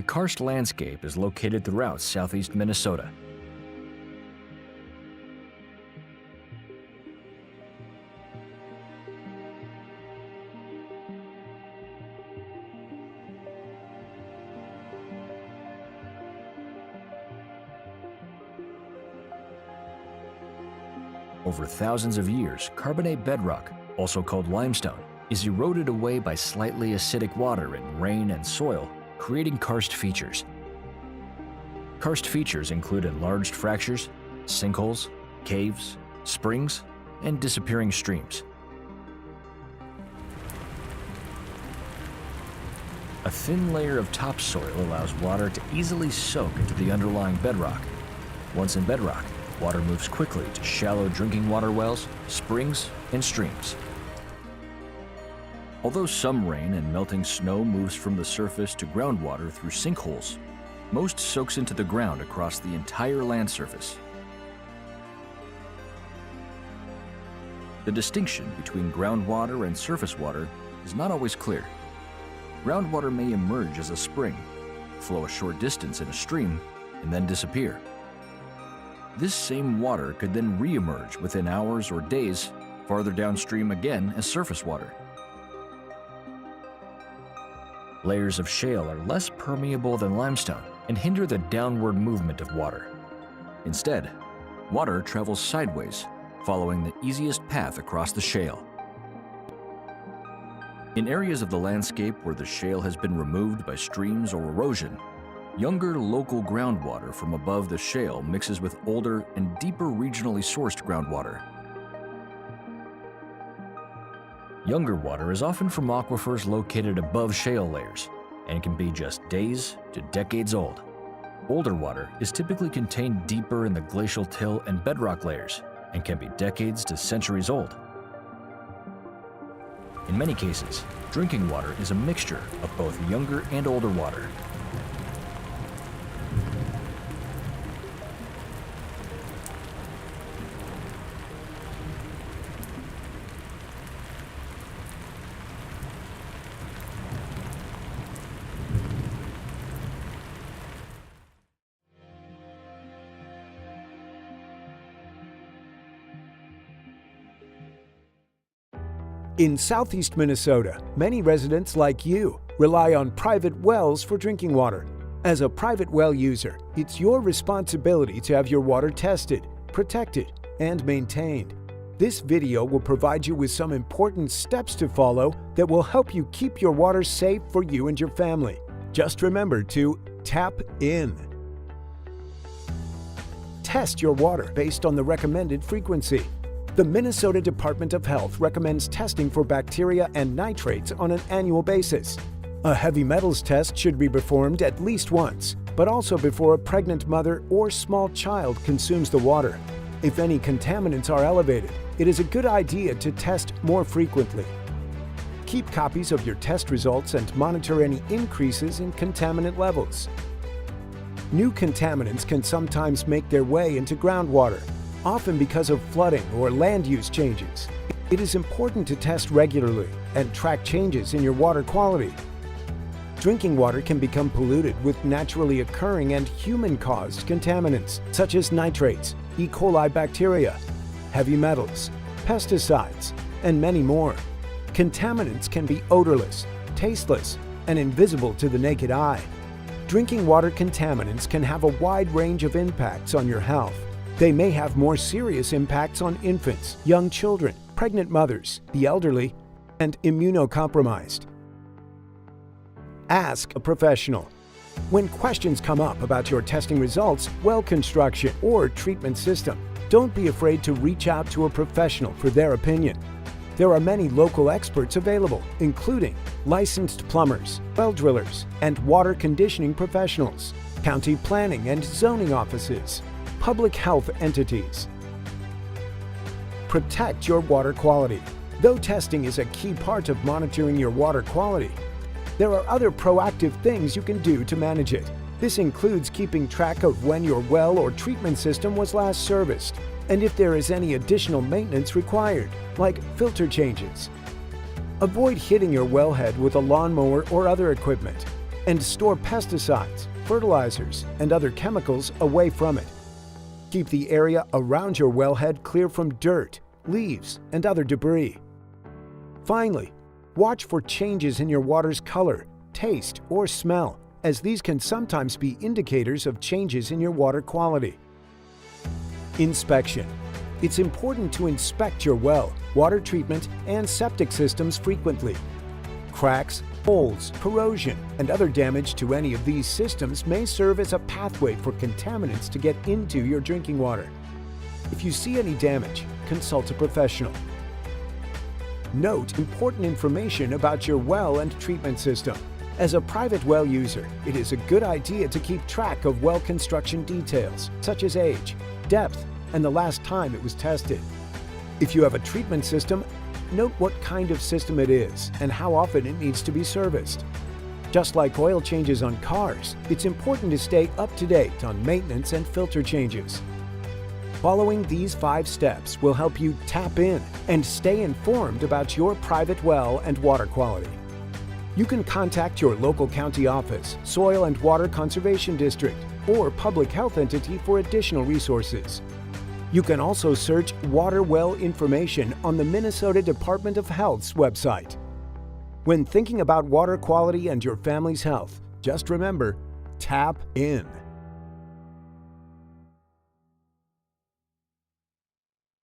karst landscape is located throughout southeast Minnesota. Over thousands of years, carbonate bedrock, also called limestone, is eroded away by slightly acidic water in rain and soil, creating karst features. Karst features include enlarged fractures, sinkholes, caves, springs, and disappearing streams. A thin layer of topsoil allows water to easily soak into the underlying bedrock. Once in bedrock, water moves quickly to shallow drinking water wells, springs, and streams. Although some rain and melting snow moves from the surface to groundwater through sinkholes, most soaks into the ground across the entire land surface. The distinction between groundwater and surface water is not always clear. Groundwater may emerge as a spring, flow a short distance in a stream, and then disappear. This same water could then re-emerge within hours or days, farther downstream again as surface water. Layers of shale are less permeable than limestone and hinder the downward movement of water. Instead, water travels sideways, following the easiest path across the shale. In areas of the landscape where the shale has been removed by streams or erosion, younger local groundwater from above the shale mixes with older and deeper regionally sourced groundwater. Younger water is often from aquifers located above shale layers and can be just days to decades old. Older water is typically contained deeper in the glacial till and bedrock layers and can be decades to centuries old. In many cases, drinking water is a mixture of both younger and older water. In southeast Minnesota, many residents like you rely on private wells for drinking water. As a private well user, it's your responsibility to have your water tested, protected, and maintained. This video will provide you with some important steps to follow that will help you keep your water safe for you and your family. Just remember to tap in. Test your water based on the recommended frequency. The Minnesota Department of Health recommends testing for bacteria and nitrates on an annual basis. A heavy metals test should be performed at least once, but also before a pregnant mother or small child consumes the water. If any contaminants are elevated, it is a good idea to test more frequently. Keep copies of your test results and monitor any increases in contaminant levels. New contaminants can sometimes make their way into groundwater, often because of flooding or land use changes. It is important to test regularly and track changes in your water quality. Drinking water can become polluted with naturally occurring and human-caused contaminants, such as nitrates, E. coli bacteria, heavy metals, pesticides, and many more. Contaminants can be odorless, tasteless, and invisible to the naked eye. Drinking water contaminants can have a wide range of impacts on your health. They may have more serious impacts on infants, young children, pregnant mothers, the elderly, and immunocompromised. Ask a professional. When questions come up about your testing results, well construction, or treatment system, don't be afraid to reach out to a professional for their opinion. There are many local experts available, including licensed plumbers, well drillers, and water conditioning professionals, county planning and zoning offices, public health entities. Protect your water quality. Though testing is a key part of monitoring your water quality, there are other proactive things you can do to manage it. This includes keeping track of when your well or treatment system was last serviced, and if there is any additional maintenance required, like filter changes. Avoid hitting your wellhead with a lawnmower or other equipment. and store pesticides, fertilizers, and other chemicals away from it. Keep the area around your wellhead clear from dirt, leaves, and other debris. Finally, watch for changes in your water's color, taste, or smell, as these can sometimes be indicators of changes in your water quality. Inspection. It's important to inspect your well, water treatment, and septic systems frequently. Cracks, holes, corrosion, and other damage to any of these systems may serve as a pathway for contaminants to get into your drinking water. If you see any damage, consult a professional. Note important information about your well and treatment system. As a private well user, it is a good idea to keep track of well construction details, such as age, depth, and the last time it was tested. If you have a treatment system, note what kind of system it is and how often it needs to be serviced. Just like oil changes on cars, it's important to stay up to date on maintenance and filter changes. Following these 5 steps will help you tap in and stay informed about your private well and water quality. You can contact your local county office, soil and water conservation district, or public health entity for additional resources. You can also search water well information on the Minnesota Department of Health's website. When thinking about water quality and your family's health, just remember, tap in.